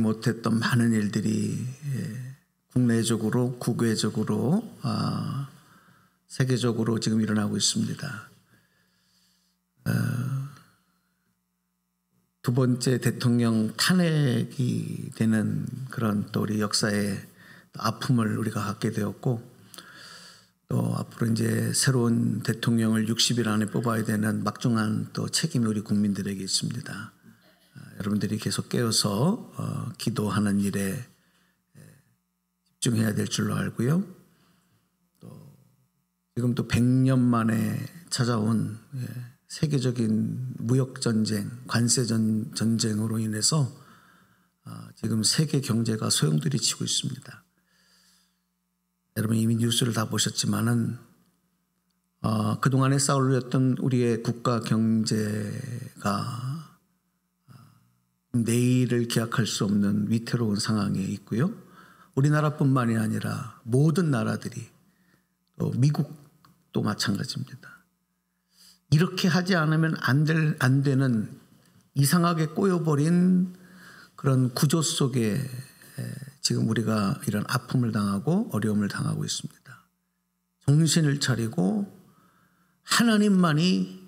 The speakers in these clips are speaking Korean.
못했던 많은 일들이 국내적으로 국외적으로 세계적으로 지금 일어나고 있습니다. 두 번째 대통령 탄핵이 되는 그런 또 우리 역사의 아픔을 우리가 갖게 되었고, 또 앞으로 이제 새로운 대통령을 60일 안에 뽑아야 되는 막중한 또 책임이 우리 국민들에게 있습니다. 여러분들이 계속 깨어서 기도하는 일에 집중해야 될 줄로 알고요. 또 지금 또 100년 만에 찾아온 세계적인 무역 전쟁, 관세 전쟁으로 인해서 지금 세계 경제가 소용돌이치고 있습니다. 여러분 이미 뉴스를 다 보셨지만은 그동안에 쌓아올렸던 우리의 국가 경제가 내일을 기약할 수 없는 위태로운 상황에 있고요. 우리나라뿐만이 아니라 모든 나라들이, 또 미국도 마찬가지입니다. 이렇게 하지 않으면 안 되는 이상하게 꼬여버린 그런 구조 속에 지금 우리가 이런 아픔을 당하고 어려움을 당하고 있습니다. 정신을 차리고 하나님만이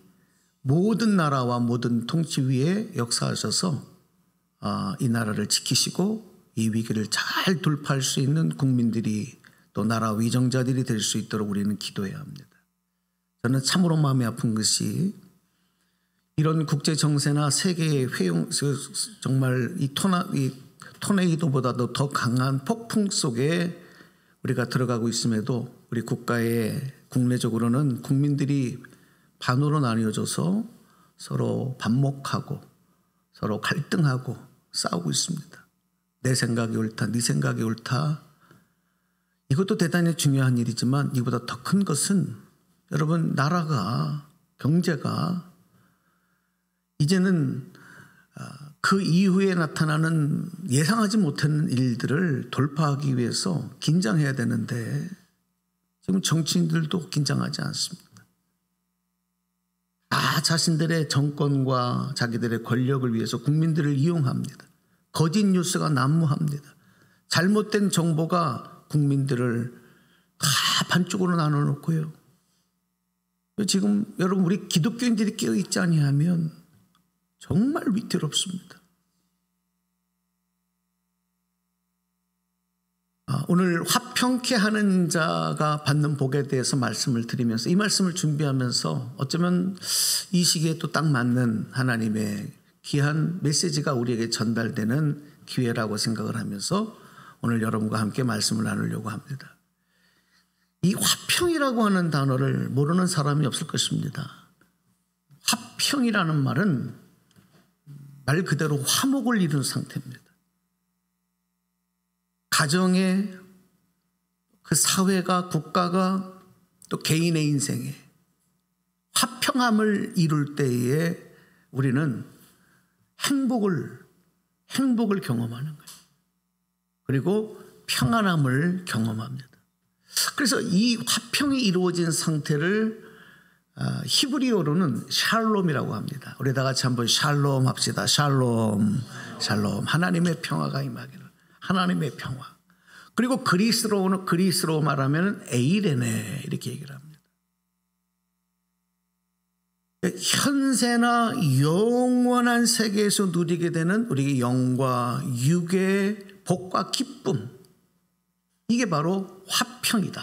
모든 나라와 모든 통치 위에 역사하셔서 이 나라를 지키시고 이 위기를 잘 돌파할 수 있는 국민들이, 또 나라 위정자들이 될 수 있도록 우리는 기도해야 합니다. 저는 참으로 마음이 아픈 것이 이런 국제 정세나 세계의 정말 이 토네이도보다도 더 강한 폭풍 속에 우리가 들어가고 있음에도 우리 국가의 국내적으로는 국민들이 반으로 나뉘어져서 서로 반목하고 서로 갈등하고 싸우고 있습니다. 내 생각이 옳다, 네 생각이 옳다. 이것도 대단히 중요한 일이지만 이보다 더 큰 것은 여러분, 나라가, 경제가 이제는 그 이후에 나타나는 예상하지 못한 일들을 돌파하기 위해서 긴장해야 되는데 지금 정치인들도 긴장하지 않습니다. 다 자신들의 정권과 자기들의 권력을 위해서 국민들을 이용합니다. 거짓 뉴스가 난무합니다. 잘못된 정보가 국민들을 다 반쪽으로 나눠놓고요. 지금 여러분 우리 기독교인들이 깨어있지 아니하면 정말 위태롭습니다. 오늘 화평케 하는 자가 받는 복에 대해서 말씀을 드리면서, 이 말씀을 준비하면서 어쩌면 이 시기에 또 딱 맞는 하나님의 귀한 메시지가 우리에게 전달되는 기회라고 생각을 하면서 오늘 여러분과 함께 말씀을 나누려고 합니다. 이 화평이라고 하는 단어를 모르는 사람이 없을 것입니다. 화평이라는 말은 말 그대로 화목을 이룬 상태입니다. 가정에, 그 사회가, 국가가, 또 개인의 인생에 화평함을 이룰 때에 우리는 행복을 경험하는 거예요. 그리고 평안함을 경험합니다. 그래서 이 화평이 이루어진 상태를 히브리어로는 샬롬이라고 합니다. 우리 다 같이 한번 샬롬 합시다. 샬롬, 샬롬. 하나님의 평화가 임하기를. 하나님의 평화. 그리고 그리스로 말하면 에이레네 이렇게 얘기를 합니다. 현세나 영원한 세계에서 누리게 되는 우리의 영과 육의 복과 기쁨, 이게 바로 화평이다.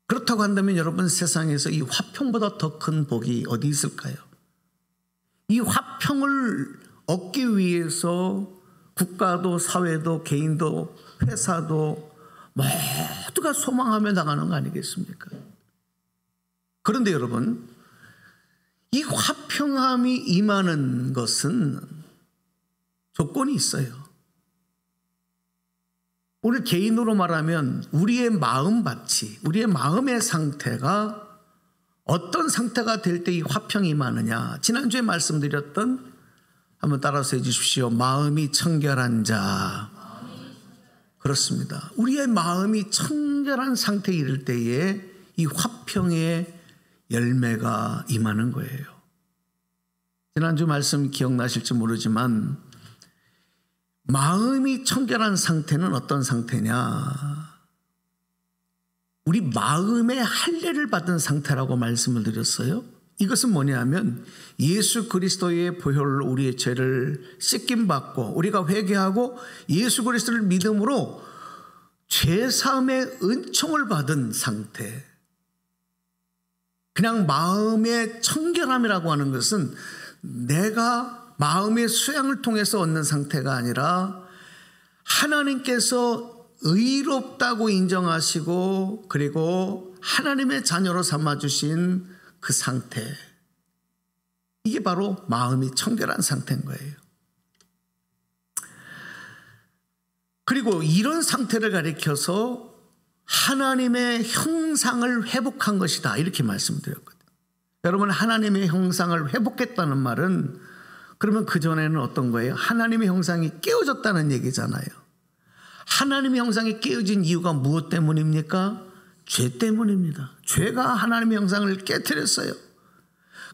그렇다고 한다면 여러분, 세상에서 이 화평보다 더 큰 복이 어디 있을까요? 이 화평을 얻기 위해서 국가도 사회도 개인도 회사도 모두가 소망하며 나가는 거 아니겠습니까? 그런데 여러분, 이 화평함이 임하는 것은 조건이 있어요. 오늘 개인으로 말하면 우리의 마음밭이, 우리의 마음의 상태가 어떤 상태가 될 때 이 화평이 임하느냐. 지난주에 말씀드렸던, 한번 따라서 해주십시오. 마음이 청결한 자. 그렇습니다. 우리의 마음이 청결한 상태에 이를 때에 이 화평의 열매가 임하는 거예요. 지난주 말씀 기억나실지 모르지만 마음이 청결한 상태는 어떤 상태냐? 우리 마음의 할례를 받은 상태라고 말씀을 드렸어요. 이것은 뭐냐면 예수 그리스도의 보혈로 우리의 죄를 씻김받고 우리가 회개하고 예수 그리스도를 믿음으로 죄사함의 은총을 받은 상태. 그냥 마음의 청결함이라고 하는 것은 내가 마음의 수양을 통해서 얻는 상태가 아니라 하나님께서 의롭다고 인정하시고 그리고 하나님의 자녀로 삼아주신 그 상태. 이게 바로 마음이 청결한 상태인 거예요. 그리고 이런 상태를 가리켜서 하나님의 형상을 회복한 것이다 이렇게 말씀드렸거든요. 여러분, 하나님의 형상을 회복했다는 말은 그러면 그전에는 어떤 거예요? 하나님의 형상이 깨어졌다는 얘기잖아요. 하나님의 형상이 깨어진 이유가 무엇 때문입니까? 죄 때문입니다. 죄가 하나님의 형상을 깨트렸어요.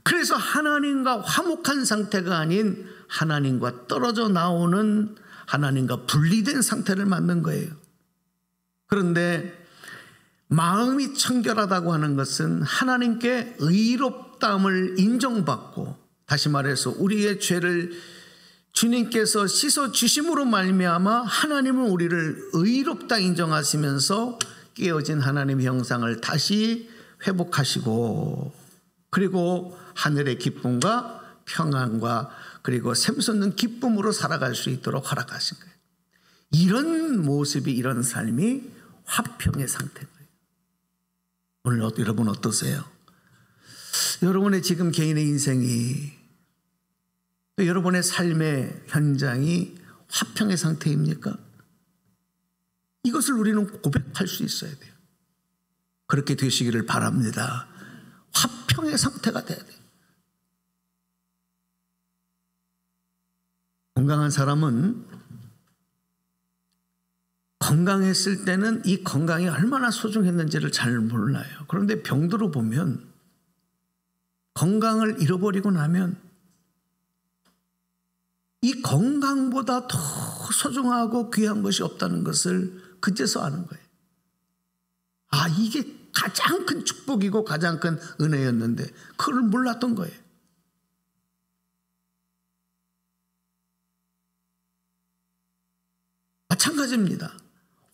그래서 하나님과 화목한 상태가 아닌 하나님과 떨어져 나오는 하나님과 분리된 상태를 만든 거예요. 그런데 마음이 청결하다고 하는 것은 하나님께 의롭다함을 인정받고, 다시 말해서 우리의 죄를 주님께서 씻어주심으로 말미암아 하나님은 우리를 의롭다 인정하시면서 깨어진 하나님의 형상을 다시 회복하시고, 그리고 하늘의 기쁨과 평안과 그리고 샘솟는 기쁨으로 살아갈 수 있도록 허락하신 거예요. 이런 모습이, 이런 삶이 화평의 상태인 거예요. 오늘 여러분 어떠세요? 여러분의 지금 개인의 인생이, 여러분의 삶의 현장이 화평의 상태입니까? 이것을 우리는 고백할 수 있어야 돼요. 그렇게 되시기를 바랍니다. 화평의 상태가 돼야 돼요. 건강한 사람은 건강했을 때는 이 건강이 얼마나 소중했는지를 잘 몰라요. 그런데 병들어 보면, 건강을 잃어버리고 나면 이 건강보다 더 소중하고 귀한 것이 없다는 것을 그제서 아는 거예요. 아, 이게 가장 큰 축복이고 가장 큰 은혜였는데 그걸 몰랐던 거예요. 마찬가지입니다.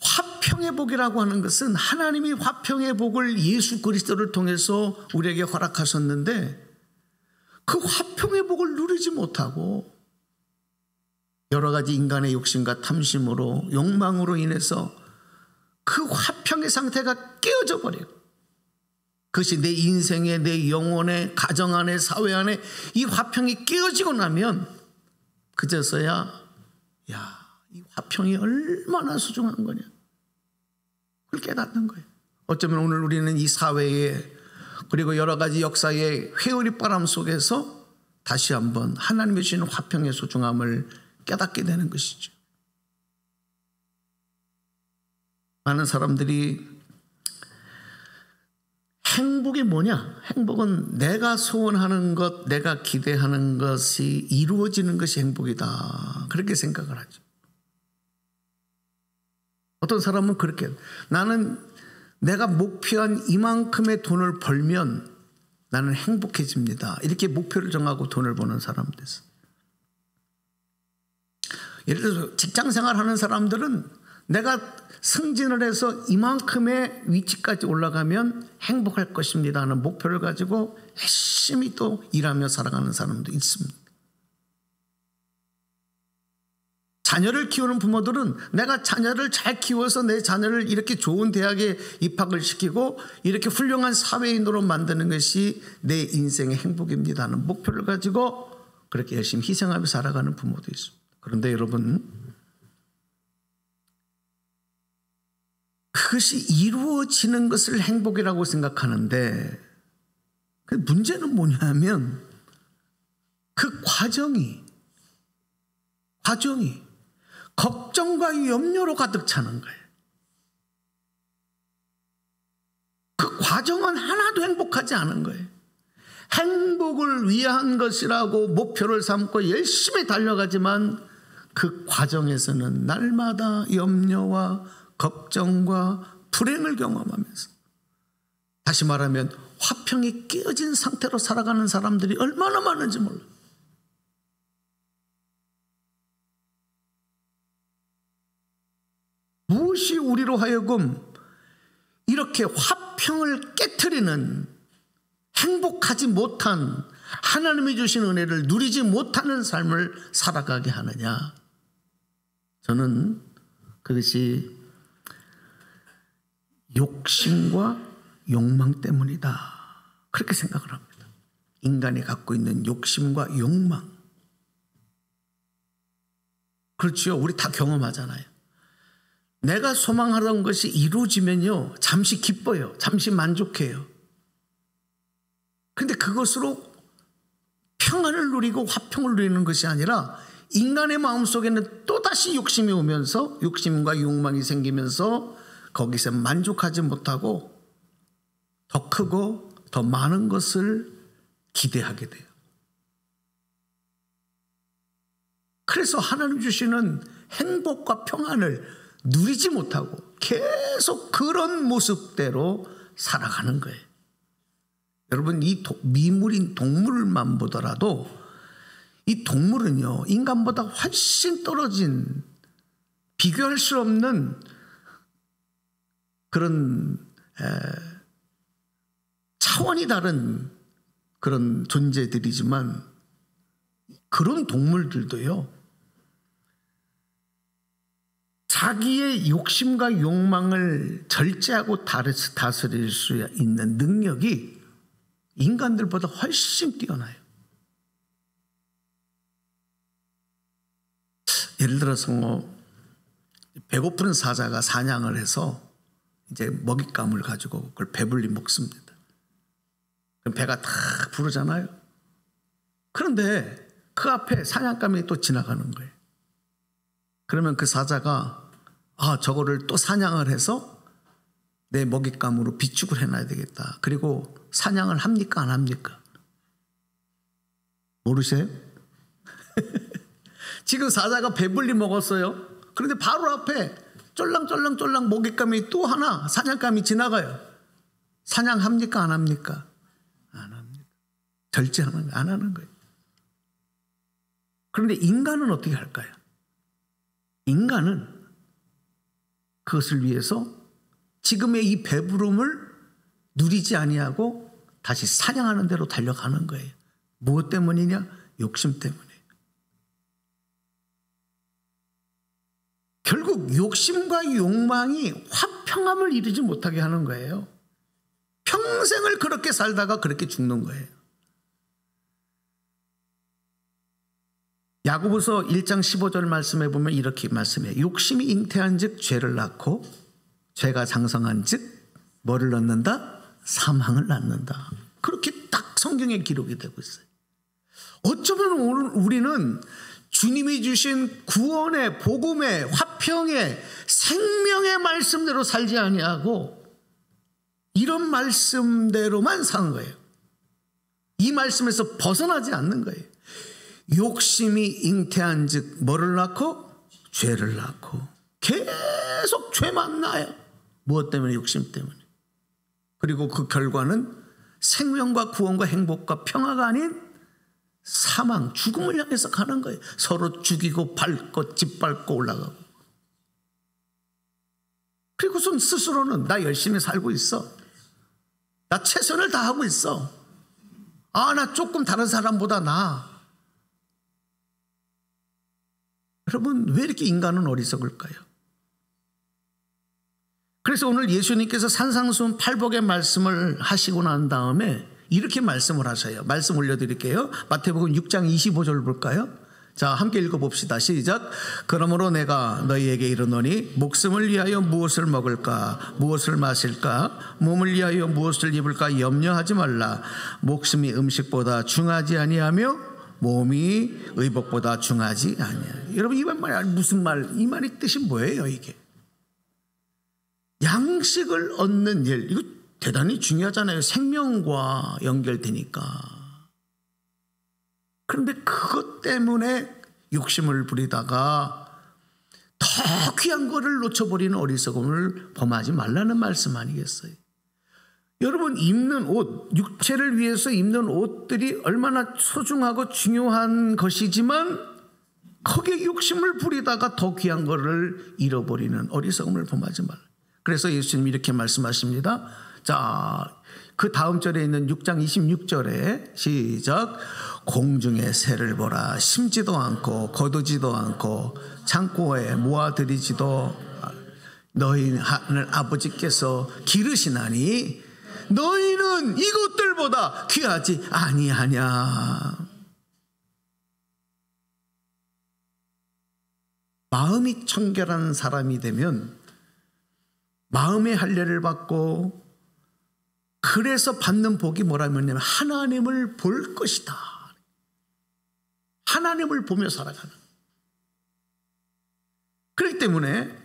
화평의 복이라고 하는 것은 하나님이 화평의 복을 예수 그리스도를 통해서 우리에게 허락하셨는데, 그 화평의 복을 누리지 못하고 여러 가지 인간의 욕심과 탐심으로, 욕망으로 인해서 그 화평의 상태가 깨어져 버려요. 그것이 내 인생에, 내 영혼에, 가정 안에, 사회 안에 이 화평이 깨어지고 나면 그제서야, 야, 이 화평이 얼마나 소중한 거냐, 그걸 깨닫는 거예요. 어쩌면 오늘 우리는 이 사회에, 그리고 여러 가지 역사의 회오리 바람 속에서 다시 한번 하나님의 주시는 화평의 소중함을 깨닫게 되는 것이죠. 많은 사람들이 행복이 뭐냐? 행복은 내가 소원하는 것, 내가 기대하는 것이 이루어지는 것이 행복이다, 그렇게 생각을 하죠. 어떤 사람은 그렇게, 나는 내가 목표한 이만큼의 돈을 벌면 나는 행복해집니다, 이렇게 목표를 정하고 돈을 버는 사람들 있어요. 예를 들어서 직장생활 하는 사람들은 내가 승진을 해서 이만큼의 위치까지 올라가면 행복할 것입니다 하는 목표를 가지고 열심히 또 일하며 살아가는 사람도 있습니다. 자녀를 키우는 부모들은 내가 자녀를 잘 키워서 내 자녀를 이렇게 좋은 대학에 입학을 시키고 이렇게 훌륭한 사회인으로 만드는 것이 내 인생의 행복입니다 하는 목표를 가지고 그렇게 열심히 희생하며 살아가는 부모도 있습니다. 그런데 여러분, 그것이 이루어지는 것을 행복이라고 생각하는데, 그 문제는 뭐냐면 그 과정이 걱정과 염려로 가득 차는 거예요. 그 과정은 하나도 행복하지 않은 거예요. 행복을 위한 것이라고 목표를 삼고 열심히 달려가지만 그 과정에서는 날마다 염려와 걱정과 불행을 경험하면서, 다시 말하면 화평이 깨어진 상태로 살아가는 사람들이 얼마나 많은지 몰라요. 무엇이 우리로 하여금 이렇게 화평을 깨트리는, 행복하지 못한, 하나님이 주신 은혜를 누리지 못하는 삶을 살아가게 하느냐? 저는 그것이 욕심과 욕망 때문이다, 그렇게 생각을 합니다. 인간이 갖고 있는 욕심과 욕망. 그렇죠. 우리 다 경험하잖아요. 내가 소망하던 것이 이루어지면요, 잠시 기뻐요. 잠시 만족해요. 근데 그것으로 평안을 누리고 화평을 누리는 것이 아니라 인간의 마음속에는 또다시 욕심이 오면서, 욕심과 욕망이 생기면서 거기서 만족하지 못하고 더 크고 더 많은 것을 기대하게 돼요. 그래서 하나님 주시는 행복과 평안을 누리지 못하고 계속 그런 모습대로 살아가는 거예요. 여러분, 이 미물인 동물만 보더라도 이 동물은요, 인간보다 훨씬 떨어진, 비교할 수 없는 그런 차원이 다른 그런 존재들이지만, 그런 동물들도요, 자기의 욕심과 욕망을 절제하고 다스릴 수 있는 능력이 인간들보다 훨씬 뛰어나요. 예를 들어서 배고픈 사자가 사냥을 해서 이제 먹잇감을 가지고 그걸 배불리 먹습니다. 그럼 배가 탁 부르잖아요. 그런데 그 앞에 사냥감이 또 지나가는 거예요. 그러면 그 사자가 저거를 또 사냥을 해서 내 먹잇감으로 비축을 해놔야 되겠다. 그리고 사냥을 합니까, 안 합니까? 모르세요? 지금 사자가 배불리 먹었어요. 그런데 바로 앞에 쫄랑쫄랑쫄랑 먹잇감이 또 하나, 사냥감이 지나가요. 사냥합니까, 안 합니까? 안 합니다. 절제하는 거예요. 안 하는 거예요. 그런데 인간은 어떻게 할까요? 인간은 그것을 위해서 지금의 이 배부름을 누리지 아니하고 다시 사냥하는 대로 달려가는 거예요. 무엇 때문이냐? 욕심 때문에. 결국 욕심과 욕망이 화평함을 이루지 못하게 하는 거예요. 평생을 그렇게 살다가 그렇게 죽는 거예요. 야고보서 1장 15절 말씀에 보면 이렇게 말씀해요. 욕심이 잉태한 즉 죄를 낳고, 죄가 장성한 즉 뭐를 낳는다? 사망을 낳는다. 그렇게 딱 성경에 기록이 되고 있어요. 어쩌면 오늘 우리는 주님이 주신 구원의 복음의 화평의 생명의 말씀대로 살지 아니하고 이런 말씀대로만 사는 거예요. 이 말씀에서 벗어나지 않는 거예요. 욕심이 잉태한 즉 뭐를 낳고? 죄를 낳고. 계속 죄만 낳아요. 무엇 때문에? 욕심 때문에. 그리고 그 결과는 생명과 구원과 행복과 평화가 아닌 사망, 죽음을 향해서 가는 거예요. 서로 죽이고 밟고 짓밟고 올라가고. 그리고선 스스로는 나 열심히 살고 있어. 나 최선을 다하고 있어. 나 조금 다른 사람보다 나아. 여러분, 왜 이렇게 인간은 어리석을까요? 그래서 오늘 예수님께서 산상수훈 팔복의 말씀을 하시고 난 다음에 이렇게 말씀을 하셔요. 말씀 올려드릴게요. 마태복음 6장 25절 볼까요? 자, 함께 읽어봅시다. 시작. 그러므로 내가 너희에게 이르노니 목숨을 위하여 무엇을 먹을까, 무엇을 마실까, 몸을 위하여 무엇을 입을까 염려하지 말라. 목숨이 음식보다 중하지 아니하며 몸이 의복보다 중하지 아니하니. 여러분, 이 말 무슨 말? 이 말의 뜻이 뭐예요, 이게? 양식을 얻는 일, 이거 대단히 중요하잖아요. 생명과 연결되니까. 그런데 그것 때문에 욕심을 부리다가 더 귀한 거를 놓쳐버리는 어리석음을 범하지 말라는 말씀 아니겠어요? 여러분, 입는 옷, 육체를 위해서 입는 옷들이 얼마나 소중하고 중요한 것이지만 거기에 욕심을 부리다가 더 귀한 거를 잃어버리는 어리석음을 범하지 말라. 그래서 예수님이 이렇게 말씀하십니다. 자, 그 다음 절에 있는 6장 26절에 시작. 공중의 새를 보라. 심지도 않고 거두지도 않고 창고에 모아들이지도 너희 하늘 아버지께서 기르시나니 너희는 이것들보다 귀하지 아니하냐. 마음이 청결한 사람이 되면 마음의 할례를 받고 그래서 받는 복이 뭐라면 하나님을 볼 것이다. 하나님을 보며 살아가는. 그렇기 때문에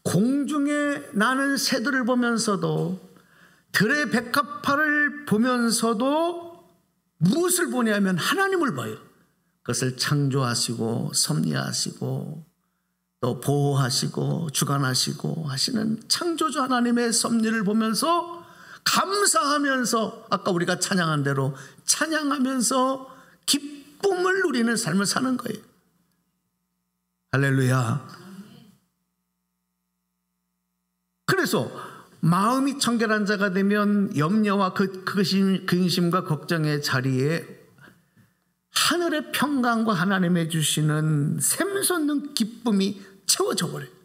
공중에 나는 새들을 보면서도 들의 백합화를 보면서도 무엇을 보냐면 하나님을 봐요. 그것을 창조하시고 섭리하시고 또 보호하시고 주관하시고 하시는 창조주 하나님의 섭리를 보면서 감사하면서 아까 우리가 찬양한 대로 찬양하면서 기쁨을 누리는 삶을 사는 거예요. 할렐루야. 그래서 마음이 청결한 자가 되면 염려와 근심과 걱정의 자리에 하늘의 평강과 하나님의 주시는 샘솟는 기쁨이 채워져 버려요.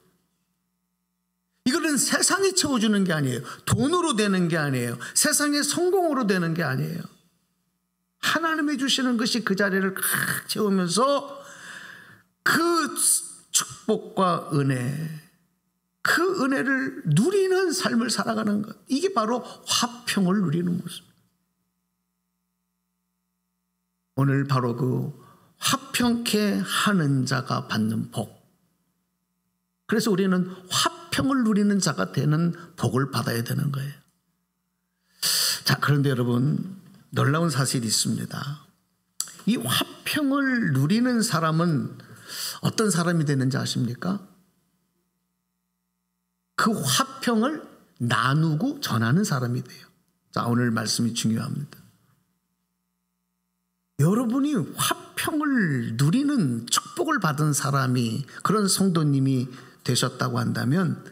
이거는 세상이 채워주는 게 아니에요. 돈으로 되는 게 아니에요. 세상의 성공으로 되는 게 아니에요. 하나님이 주시는 것이 그 자리를 채우면서 그 축복과 은혜, 그 은혜를 누리는 삶을 살아가는 것. 이게 바로 화평을 누리는 모습. 오늘 바로 그 화평케 하는 자가 받는 복. 그래서 우리는 화평을 누리는 자가 되는 복을 받아야 되는 거예요. 자, 그런데 여러분, 놀라운 사실이 있습니다. 이 화평을 누리는 사람은 어떤 사람이 되는지 아십니까? 그 화평을 나누고 전하는 사람이 돼요. 자, 오늘 말씀이 중요합니다. 여러분이 화평을 누리는 축복을 받은 사람이, 그런 성도님이 되셨다고 한다면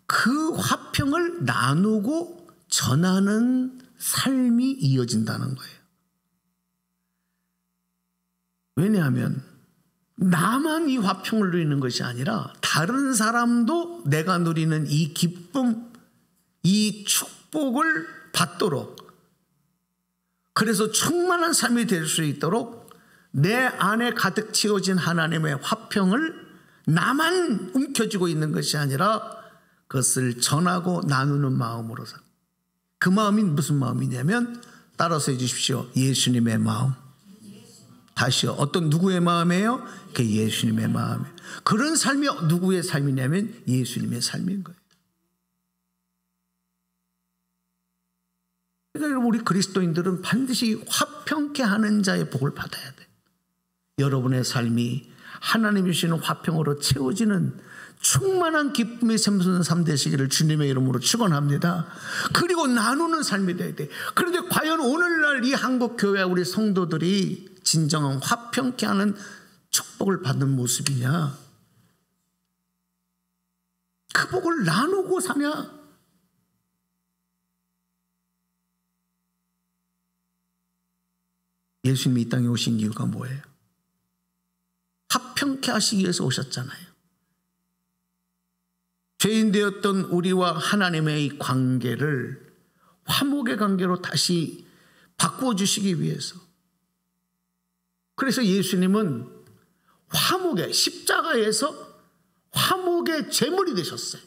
그 화평을 나누고 전하는 삶이 이어진다는 거예요. 왜냐하면 나만 이 화평을 누리는 것이 아니라 다른 사람도 내가 누리는 이 기쁨, 이 축복을 받도록, 그래서 충만한 삶이 될 수 있도록 내 안에 가득 채워진 하나님의 화평을 나만 움켜쥐고 있는 것이 아니라 그것을 전하고 나누는 마음으로 살. 그 마음이 무슨 마음이냐면, 따라서 해주십시오. 예수님의 마음. 다시요. 어떤 누구의 마음이에요? 그 예수님의 마음이에요. 그런 삶이 누구의 삶이냐면 예수님의 삶인 거예요. 그러니까 우리 그리스도인들은 반드시 화평케 하는 자의 복을 받아야 돼. 여러분의 삶이 하나님이 주시는 화평으로 채워지는 충만한 기쁨이 샘솟는 삶 되시기를 주님의 이름으로 축원합니다. 그리고 나누는 삶이 돼야 돼. 그런데 과연 오늘날 이 한국교회 우리 성도들이 진정한 화평케 하는 축복을 받는 모습이냐? 그 복을 나누고 사냐? 예수님이 이 땅에 오신 이유가 뭐예요? 화평케 하시기 위해서 오셨잖아요. 죄인 되었던 우리와 하나님의 이 관계를 화목의 관계로 다시 바꾸어 주시기 위해서. 그래서 예수님은 화목의 십자가에서 화목의 제물이 되셨어요.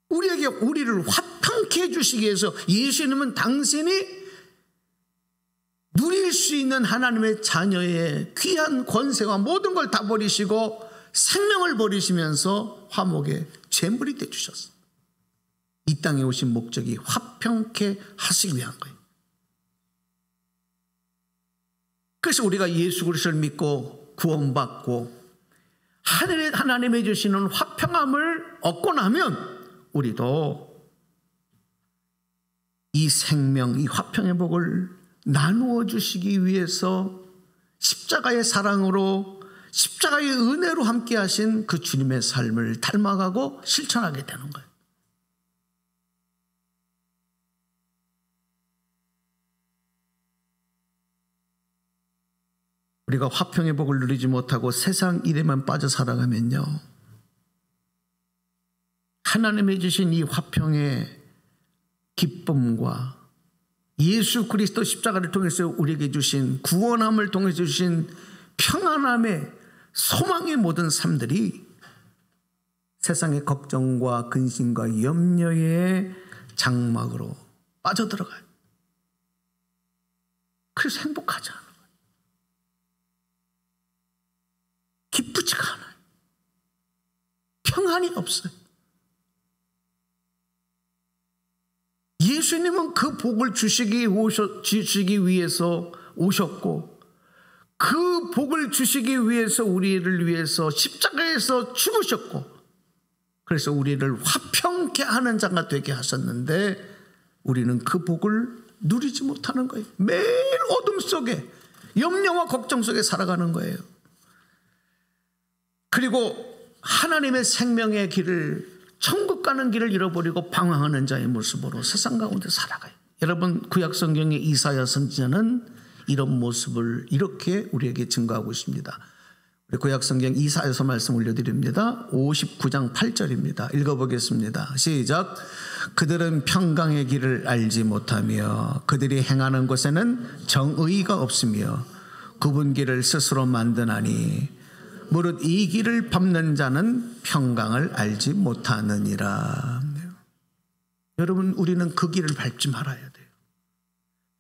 우리를 화평케 해주시기 위해서 예수님은 당신이 누릴 수 있는 하나님의 자녀의 귀한 권세와 모든 걸 다 버리시고 생명을 버리시면서 화목의 제물이 되주셨어요. 이 땅에 오신 목적이 화평케 하시기 위한 거예요. 그래서 우리가 예수 그리스도를 믿고 구원받고 하나님이 주시는 화평함을 얻고 나면 우리도 이 생명, 이 화평의 복을 나누어 주시기 위해서 십자가의 사랑으로, 십자가의 은혜로 함께 하신 그 주님의 삶을 닮아가고 실천하게 되는 거예요. 우리가 화평의 복을 누리지 못하고 세상 일에만 빠져 살아가면요, 하나님이 주신 이 화평의 기쁨과 예수 그리스도 십자가를 통해서 우리에게 주신 구원함을 통해서 주신 평안함의 소망의 모든 삶들이 세상의 걱정과 근심과 염려의 장막으로 빠져들어가요. 그래서 행복하지 않아요. 기쁘지가 않아요. 평안이 없어요. 예수님은 그 복을 주시기 위해서 오셨고, 그 복을 주시기 위해서 우리를 위해서 십자가에서 죽으셨고, 그래서 우리를 화평케 하는 자가 되게 하셨는데 우리는 그 복을 누리지 못하는 거예요. 매일 어둠 속에, 염려와 걱정 속에 살아가는 거예요. 그리고 하나님의 생명의 길을, 천국 가는 길을 잃어버리고 방황하는 자의 모습으로 세상 가운데 살아가요. 여러분, 구약 성경의 이사야 선지자는 이런 모습을 이렇게 우리에게 증거하고 있습니다. 우리 구약 성경 이사야서 말씀 올려드립니다. 59장 8절입니다. 읽어보겠습니다. 시작. 그들은 평강의 길을 알지 못하며 그들이 행하는 곳에는 정의가 없으며 굽은 길을 스스로 만드나니 무릇 이 길을 밟는 자는 평강을 알지 못하느니라. 여러분, 우리는 그 길을 밟지 말아야 돼요.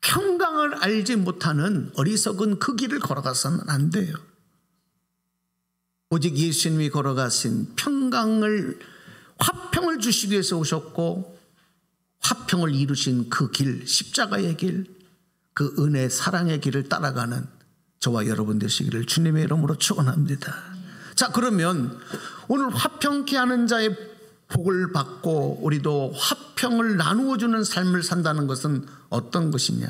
평강을 알지 못하는 어리석은 그 길을 걸어가서는 안 돼요. 오직 예수님이 걸어가신 평강을, 화평을 주시기 위해서 오셨고 화평을 이루신 그 길, 십자가의 길, 그 은혜 사랑의 길을 따라가는 저와 여러분 되시기를 주님의 이름으로 축원합니다. 자, 그러면 오늘 화평케 하는 자의 복을 받고 우리도 화평을 나누어주는 삶을 산다는 것은 어떤 것이냐?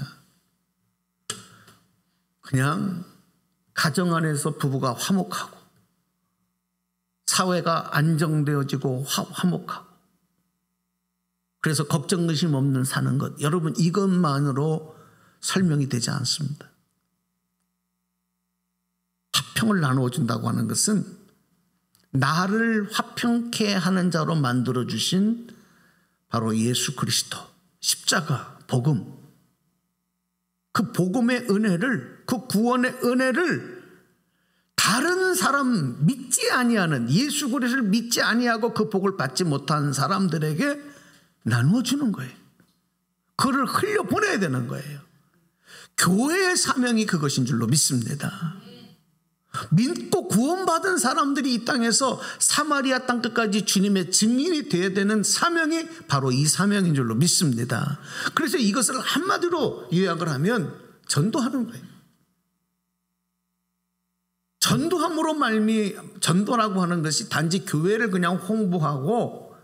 그냥 가정 안에서 부부가 화목하고 사회가 안정되어지고 화목하고, 그래서 걱정 의심 없는 사는 것, 여러분, 이것만으로 설명이 되지 않습니다. 화평을 나누어준다고 하는 것은 나를 화평케 하는 자로 만들어주신 바로 예수 그리스도 십자가 복음, 그 복음의 은혜를, 그 구원의 은혜를 다른 사람, 믿지 아니하는, 예수 그리스도를 믿지 아니하고 그 복을 받지 못한 사람들에게 나누어주는 거예요. 그를 흘려보내야 되는 거예요. 교회의 사명이 그것인 줄로 믿습니다. 믿고 구원받은 사람들이 이 땅에서 사마리아 땅끝까지 주님의 증인이 되어야 되는 사명이 바로 이 사명인 줄로 믿습니다. 그래서 이것을 한마디로 요약을 하면 전도하는 거예요. 전도함으로 전도라고 하는 것이 단지 교회를 그냥 홍보하고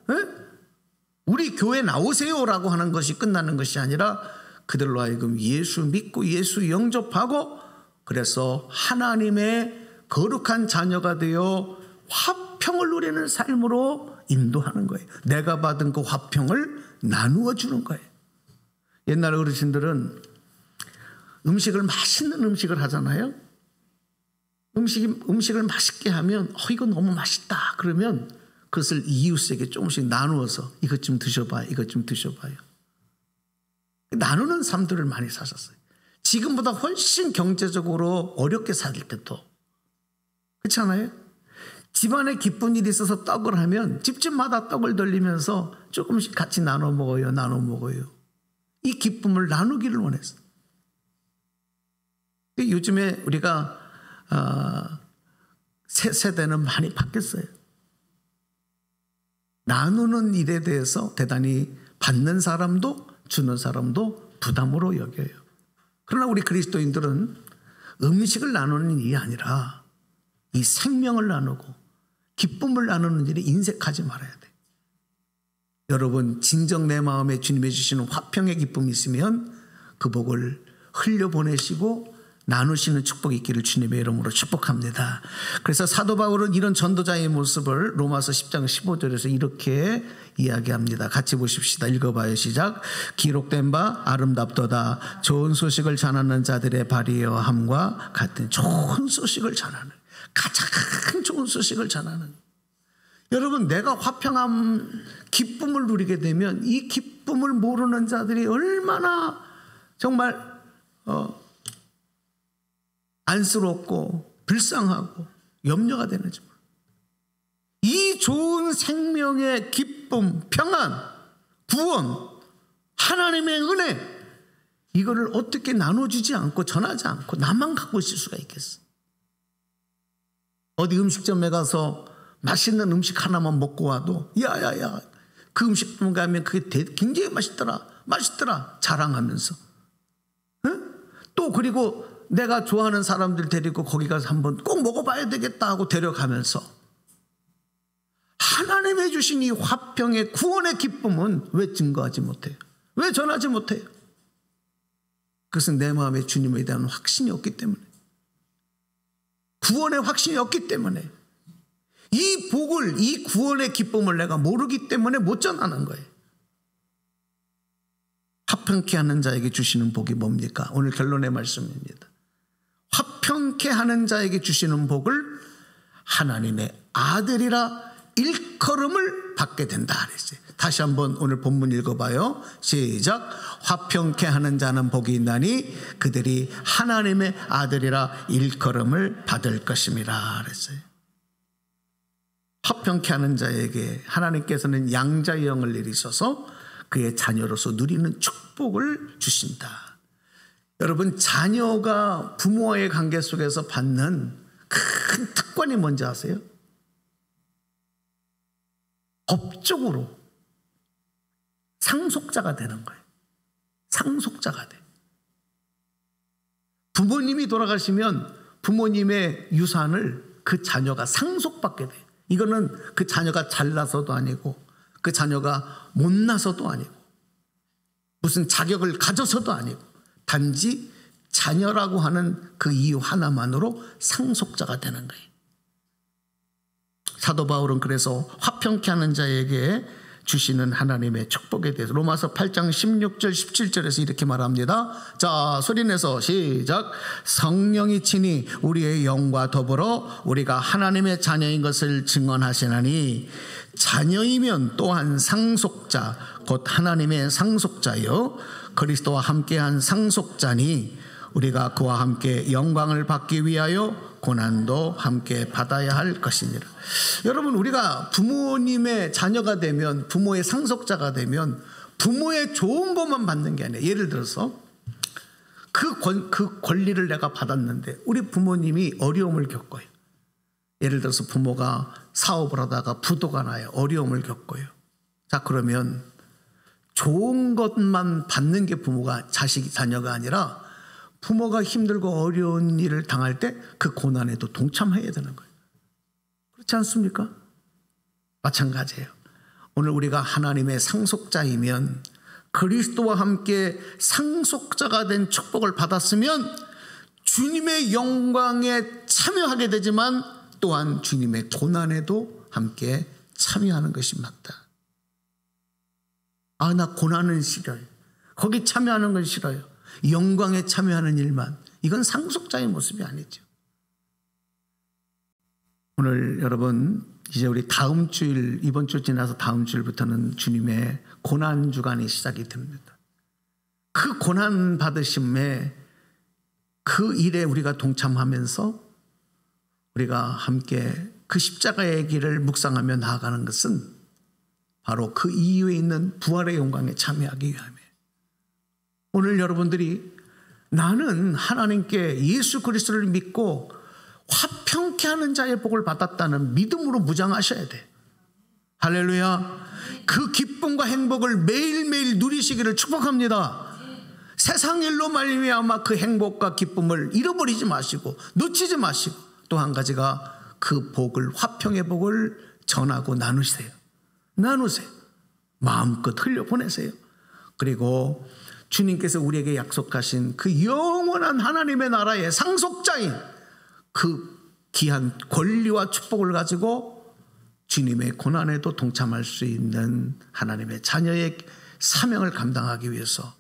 우리 교회 나오세요라고 하는 것이 끝나는 것이 아니라 그들로 하여금 예수 믿고 예수 영접하고, 그래서 하나님의 거룩한 자녀가 되어 화평을 누리는 삶으로 인도하는 거예요. 내가 받은 그 화평을 나누어 주는 거예요. 옛날 어르신들은 음식을, 맛있는 음식을 하잖아요. 음식을 맛있게 하면 이거 너무 맛있다 그러면 그것을 이웃에게 조금씩 나누어서 이것 좀 드셔봐요, 이것 좀 드셔봐요. 나누는 삶들을 많이 사셨어요. 지금보다 훨씬 경제적으로 어렵게 살 때도 그렇지 않아요? 집안에 기쁜 일이 있어서 떡을 하면 집집마다 떡을 돌리면서 조금씩 같이 나눠 먹어요. 이 기쁨을 나누기를 원했어요. 요즘에 우리가 새 세대는 많이 바뀌었어요. 나누는 일에 대해서 대단히 받는 사람도 주는 사람도 부담으로 여겨요. 그러나 우리 그리스도인들은 음식을 나누는 일이 아니라 이 생명을 나누고 기쁨을 나누는 일에 인색하지 말아야 돼. 여러분, 진정 내 마음에 주님이 주시는 화평의 기쁨이 있으면 그 복을 흘려보내시고 나누시는 축복이 있기를 주님의 이름으로 축복합니다. 그래서 사도 바울은 이런 전도자의 모습을 로마서 10장 15절에서 이렇게 이야기합니다. 같이 보십시다. 읽어봐요. 시작. 기록된 바 아름답도다. 좋은 소식을 전하는 자들의 발이여 함과 같은 좋은 소식을 전하는, 가장 좋은 소식을 전하는. 여러분, 내가 화평함, 기쁨을 누리게 되면 이 기쁨을 모르는 자들이 얼마나 정말 안쓰럽고 불쌍하고 염려가 되는지 몰라요. 이 좋은 생명의 기쁨, 평안, 구원, 하나님의 은혜, 이거를 어떻게 나눠주지 않고 전하지 않고 나만 갖고 있을 수가 있겠어? 어디 음식점에 가서 맛있는 음식 하나만 먹고 와도 야야야 그 음식점 가면 그게 굉장히 맛있더라 자랑하면서, 응? 또 그리고 내가 좋아하는 사람들 데리고 거기 가서 한번 꼭 먹어봐야 되겠다 하고 데려가면서 하나님의 주신 이 화평의 구원의 기쁨은 왜 증거하지 못해요? 왜 전하지 못해요? 그것은 내 마음에 주님에 대한 확신이 없기 때문에, 구원의 확신이 없기 때문에, 이 복을, 이 구원의 기쁨을 내가 모르기 때문에 못 전하는 거예요. 화평케 하는 자에게 주시는 복이 뭡니까? 오늘 결론의 말씀입니다. 화평케 하는 자에게 주시는 복을 하나님의 아들이라 일컬음을 받게 된다 그랬어요. 다시 한번 오늘 본문 읽어봐요. 시작. 화평케 하는 자는 복이 있나니 그들이 하나님의 아들이라 일컬음을 받을 것임이라 그랬어요. 화평케 하는 자에게 하나님께서는 양자의 영을 내리셔서 그의 자녀로서 누리는 축복을 주신다. 여러분, 자녀가 부모와의 관계 속에서 받는 큰 특권이 뭔지 아세요? 법적으로 상속자가 되는 거예요. 상속자가 돼. 부모님이 돌아가시면 부모님의 유산을 그 자녀가 상속받게 돼요. 이거는 그 자녀가 잘나서도 아니고 그 자녀가 못나서도 아니고 무슨 자격을 가져서도 아니고 단지 자녀라고 하는 그 이유 하나만으로 상속자가 되는 거예요. 사도 바울은 그래서 화평케 하는 자에게 주시는 하나님의 축복에 대해서 로마서 8장 16절 17절에서 이렇게 말합니다. 자, 소리내서 시작. 성령이 친히 우리의 영과 더불어 우리가 하나님의 자녀인 것을 증언하시나니 자녀이면 또한 상속자 곧 하나님의 상속자요 그리스도와 함께한 상속자니 우리가 그와 함께 영광을 받기 위하여 고난도 함께 받아야 할 것이니라. 여러분, 우리가 부모님의 자녀가 되면, 부모의 상속자가 되면 부모의 좋은 것만 받는 게 아니에요. 예를 들어서 그 권리를 내가 받았는데 우리 부모님이 어려움을 겪어요. 예를 들어서 부모가 사업을 하다가 부도가 나요. 어려움을 겪어요. 자, 그러면 좋은 것만 받는 게 부모가 자녀가 아니라 부모가 힘들고 어려운 일을 당할 때 그 고난에도 동참해야 되는 거예요. 그렇지 않습니까? 마찬가지예요. 오늘 우리가 하나님의 상속자이면 그리스도와 함께 상속자가 된 축복을 받았으면 주님의 영광에 참여하게 되지만 또한 주님의 고난에도 함께 참여하는 것이 맞다. 아, 나 고난은 싫어요. 거기 참여하는 건 싫어요. 영광에 참여하는 일만. 이건 상속자의 모습이 아니죠. 오늘 여러분, 이제 우리 다음 주일, 이번 주 지나서 다음 주일부터는 주님의 고난 주간이 시작이 됩니다. 그 고난 받으심에 그 일에 우리가 동참하면서 우리가 함께 그 십자가의 길을 묵상하며 나아가는 것은 바로 그 이후에 있는 부활의 영광에 참여하기 위함이에요. 오늘 여러분들이 나는 하나님께 예수 그리스도를 믿고 화평케 하는 자의 복을 받았다는 믿음으로 무장하셔야 돼. 할렐루야. 그 기쁨과 행복을 매일매일 누리시기를 축복합니다. 세상 일로 말미암아 그 행복과 기쁨을 잃어버리지 마시고 놓치지 마시고, 또 한 가지가 그 복을, 화평의 복을 전하고 나누세요. 마음껏 흘려보내세요. 그리고 주님께서 우리에게 약속하신 그 영원한 하나님의 나라의 상속자인 그 귀한 권리와 축복을 가지고 주님의 고난에도 동참할 수 있는 하나님의 자녀의 사명을 감당하기 위해서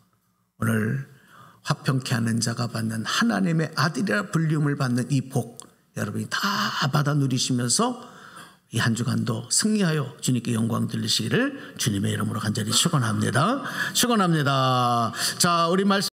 오늘 화평케 하는 자가 받는 하나님의 아들이라 불림을 받는 이 복, 여러분이 다 받아 누리시면서 이 한 주간도 승리하여 주님께 영광 돌리시기를 주님의 이름으로 간절히 축원합니다. 자, 우리 말씀